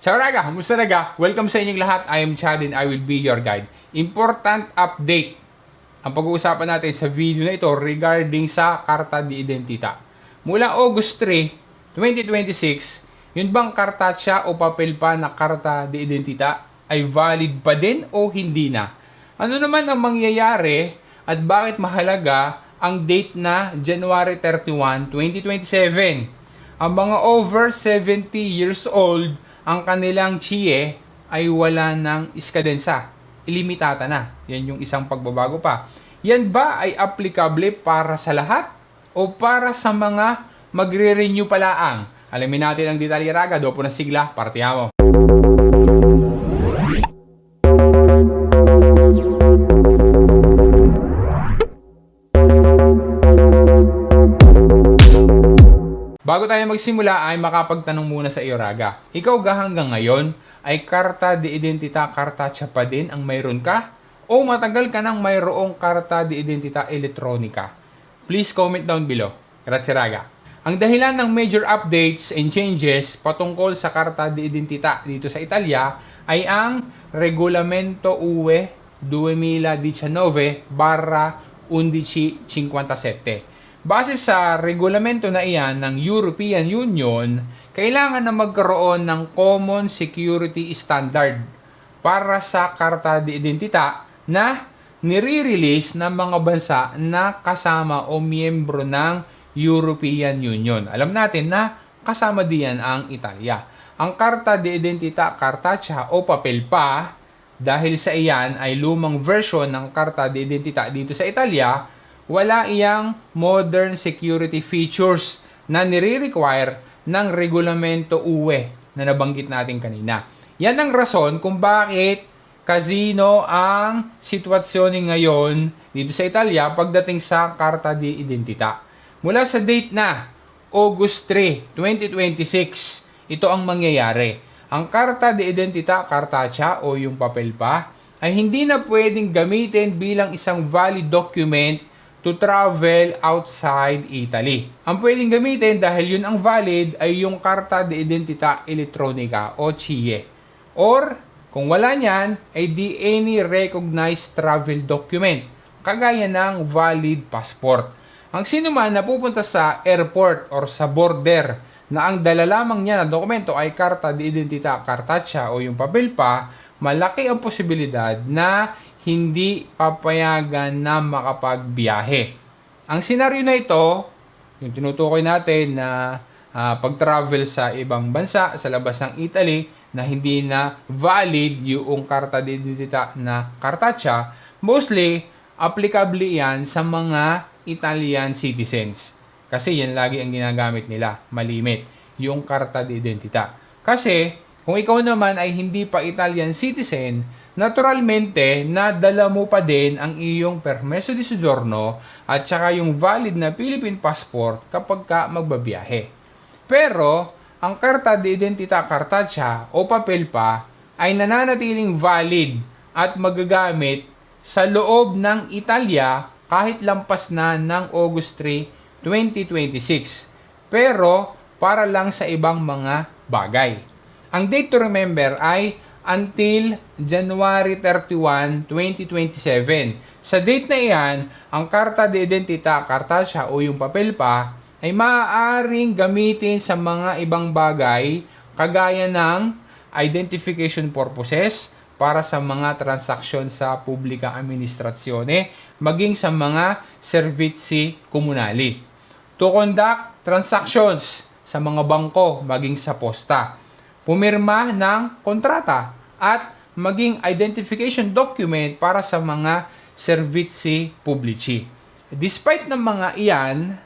Ciao raga! Kumusta raga? Welcome sa inyong lahat. I am Chad and I will be your guide. Important update ang pag-uusapan natin sa video na ito regarding sa Karta de Identita. Mula August 3, 2026, yun bang kartatsya o papel pa na Karta de Identita ay valid pa din o hindi na? Ano naman ang mangyayari at bakit mahalaga ang date na January 31, 2027? Ang mga over 70 years old, ang kanilang CIE ay wala ng iskadensa. Ilimitata na. Yan yung isang pagbabago pa. Yan ba ay applicable para sa lahat o para sa mga magre-renew pa laang? Alamin natin ang detalye raga. Dopo na sigla, partiamo. Bago tayo magsimula ay makapagtanong muna sa iyo raga. Ikaw ga hanggang ngayon ay Karta de Identita kartatsya pa din ang mayroon ka? O matagal ka nang mayroong Karta de Identita elektronika? Please comment down below. Grazie raga. Ang dahilan ng major updates and changes patungkol sa Karta de Identita dito sa Italia ay ang Regolamento UE 2019/1157. Base sa regulamento na iyan ng European Union, kailangan na magkaroon ng Common Security Standard para sa Karta de Identita na nire-release ng mga bansa na kasama o miyembro ng European Union. Alam natin na kasama diyan ang Italia. Ang Karta de Identita kartatsya o papel pa, dahil sa iyan ay lumang version ng Karta de Identita dito sa Italia, wala iyang modern security features na nire-require ng Regulamento UE na nabanggit natin kanina. Yan ang rason kung bakit kasino ang sitwasyon ngayon dito sa Italia pagdating sa Karta de Identita. Mula sa date na August 3, 2026, ito ang mangyayari. Ang Karta de Identita kartatsya o yung papel pa ay hindi na pwedeng gamitin bilang isang valid document to travel outside Italy. Ang pwedeng gamitin dahil yun ang valid ay yung Karta de Identita Elettronica o CIE. Or, kung wala niyan, ay di any recognized travel document, kagaya ng valid passport. Ang sino man na pupunta sa airport or sa border na ang dala lamang niya na dokumento ay Karta de Identita kartatsya o yung papel pa, malaki ang posibilidad na hindi papayagan na makapagbiyahe. Ang senaryo na ito, yung tinutukoy natin na pag-travel sa ibang bansa, sa labas ng Italy, na hindi na valid yung Karta de Identita na kartatsya, mostly, applicable yan sa mga Italian citizens. Kasi yan lagi ang ginagamit nila, malimit, yung Karta de Identita. Kasi, kung ikaw naman ay hindi pa Italian citizen, naturalmente, nadala mo pa din ang iyong permeso di soggiorno at saka yung valid na Philippine passport kapag ka magbabiyahe. Pero, ang Karta de Identita kartatsya o papel pa ay nananatiling valid at magagamit sa loob ng Italia kahit lampas na ng August 3, 2026. Pero, para lang sa ibang mga bagay. Ang date to remember ay until January 31, 2027. Sa date na iyan, ang Karta de Identita kartatsya o yung papel pa ay maaaring gamitin sa mga ibang bagay kagaya ng identification purposes para sa mga transaksyon sa publika amministrasyone maging sa mga servizi komunali. To conduct transactions sa mga bangko maging sa posta. Pumirma ng kontrata at maging identification document para sa mga servizi pubblici. Despite ng mga iyan,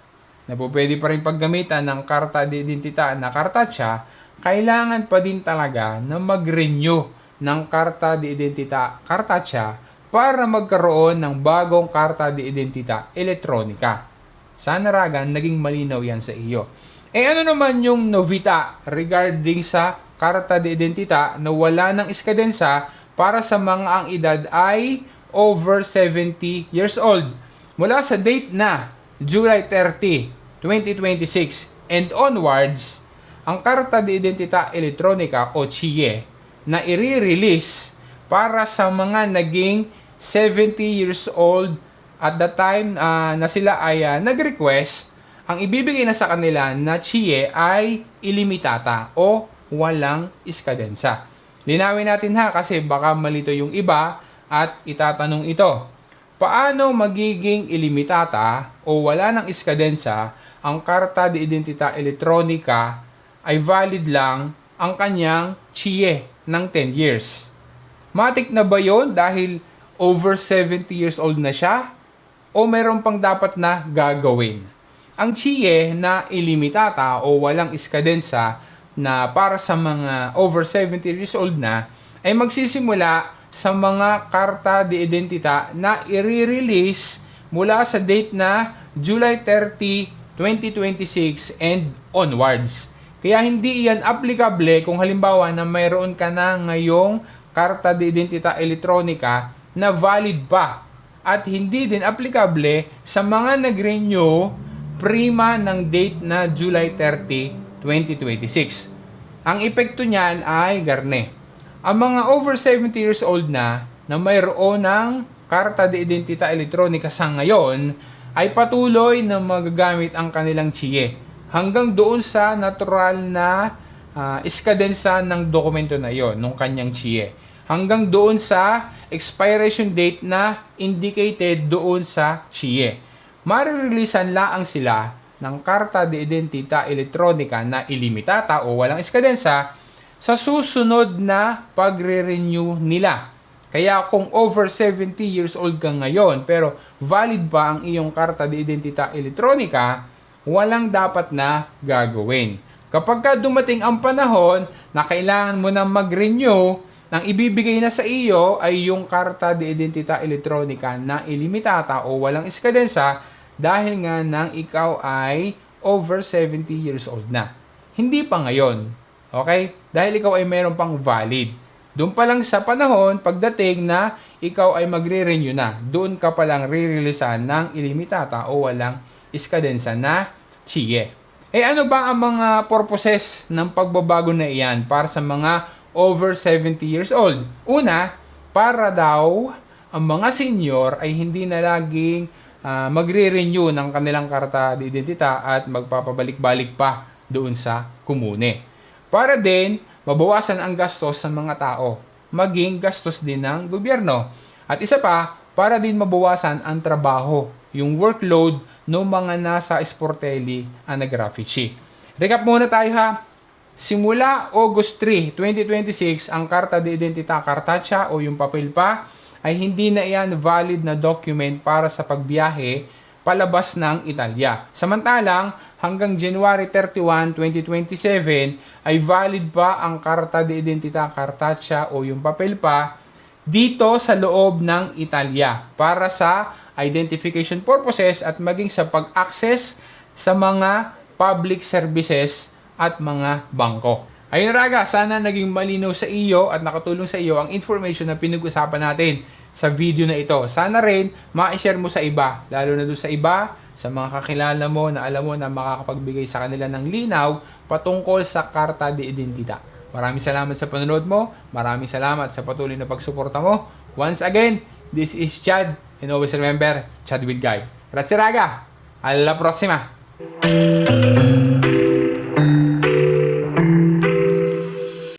na pwede pa rin paggamitan ng Karta de Identita na kartatsya, kailangan pa din talaga na mag-renew ng Karta de Identita kartatsya para magkaroon ng bagong Karta de Identita elektronika. Sana raga naging malinaw yan sa iyo. Ano naman yung novita regarding sa Karta de Identita na wala ng iskadensa para sa mga ang edad ay over 70 years old. Mula sa date na July 30, 2026 and onwards, ang Karta de Identidad Electronica o CIE na i-release para sa mga naging 70 years old at the time na sila ay nag-request. Ang ibibigay na sa kanila na CIE ay ilimitata o walang iskadensa. Linawin natin ha kasi baka malito yung iba at itatanong ito. Paano magiging ilimitata o wala ng iskadensa ang Karta de Identidad Electronica ay valid lang ang kanyang CIE ng 10 years? Matik na ba yon dahil over 70 years old na siya? O meron pang dapat na gagawin? Ang CIE na ilimitata o walang iskadensa na para sa mga over 70 years old na ay magsisimula sa mga Karta de Identidad na i-release mula sa date na July 30, 2026 and onwards. Kaya hindi yan applicable kung halimbawa na mayroon ka na ngayong Karta de Identidad Electronica na valid pa. At hindi din applicable sa mga nag-renew prima ng date na July 30, 2026. Ang epekto niyan ay garne. Ang mga over 70 years old na mayroon ng Karta de Identidad Electronica sa ngayon ay patuloy na magagamit ang kanilang CIE hanggang doon sa natural na iskadensa ng dokumento na yon, ng kanyang CIE. Hanggang doon sa expiration date na indicated doon sa CIE. Marireleasan laang sila ng Karta de Identidad Electronica na ilimitata o walang iskadensa sa susunod na pagre-renew nila. Kaya kung over 70 years old ka ngayon pero valid pa ang iyong Karta de Identidad Electronica, walang dapat na gagawin. Kapag ka dumating ang panahon na kailangan mo na mag-renew, ang ibibigay na sa iyo ay yung Karta de Identidad Electronica na ilimitata o walang iskadensa dahil nga nang ikaw ay over 70 years old na. Hindi pa ngayon. Okay? Dahil ikaw ay mayroon pang valid. Doon pa lang sa panahon, pagdating na ikaw ay magre-renew na, doon ka palang re-releasean ng ilimitata o walang iskadensa na CIE. Ano ba ang mga purposes ng pagbabago na iyan para sa mga over 70 years old? Una, para daw ang mga senior ay hindi na laging magre-renew ng kanilang Karta de Identidad at magpapabalik-balik pa doon sa komune. Para din mabawasan ang gastos sa mga tao, maging gastos din ng gobyerno. At isa pa, para din mabawasan ang trabaho, yung workload ng mga nasa sportelli na graffiti. Recap muna tayo ha. Simula August 3, 2026, ang Karta de Identidad Cartacea o yung papel pa ay hindi na iyan valid na document para sa pagbiyahe palabas ng Italia. Samantalang, hanggang January 31, 2027 ay valid pa ang Karta de Identidad Cartacea o yung papel pa dito sa loob ng Italia para sa identification purposes at maging sa pag-access sa mga public services at mga bangko. Ayun raga, sana naging malinaw sa iyo at nakatulong sa iyo ang information na pinag-usapan natin sa video na ito. Sana rin ma-share mo sa iba, lalo na doon sa iba, sa mga kakilala mo na alam mo na makakapagbigay sa kanila ng linaw patungkol sa Karta de Identidad. Maraming salamat sa panonood mo. Maraming salamat sa patuloy na pagsuporta mo. Once again, this is Chad. And always remember, Chad with Guy. Grazie raga! Alla prossima!